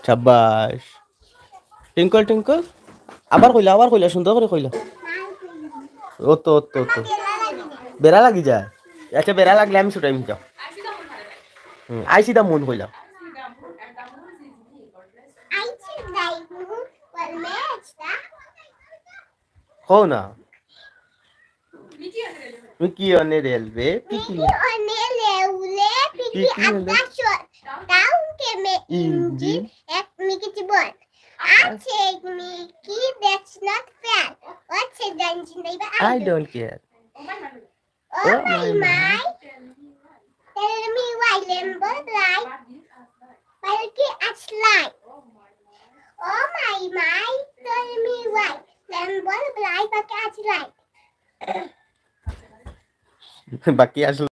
শাবাশ টিঙ্কল টিঙ্কল আবার কইলা সুন্দর করে কইলা ও তো বেড়া লাগি যায় আচ্ছা বেড়া লাগলে আমি ছুটাই যাও আইসি দা মন কইলা হো না Mickey on a railway. Mickey on a railway. Mickey attraction. Down came an engine. Mickey Chibon. I take Mickey. That's not fair. What's a dungeon neighbor? I don't care. Oh my. Tell me why Limbo like. Mickey at slide. Oh my. Tell me why Limbo like. Mickey at slide. বাকি আসলে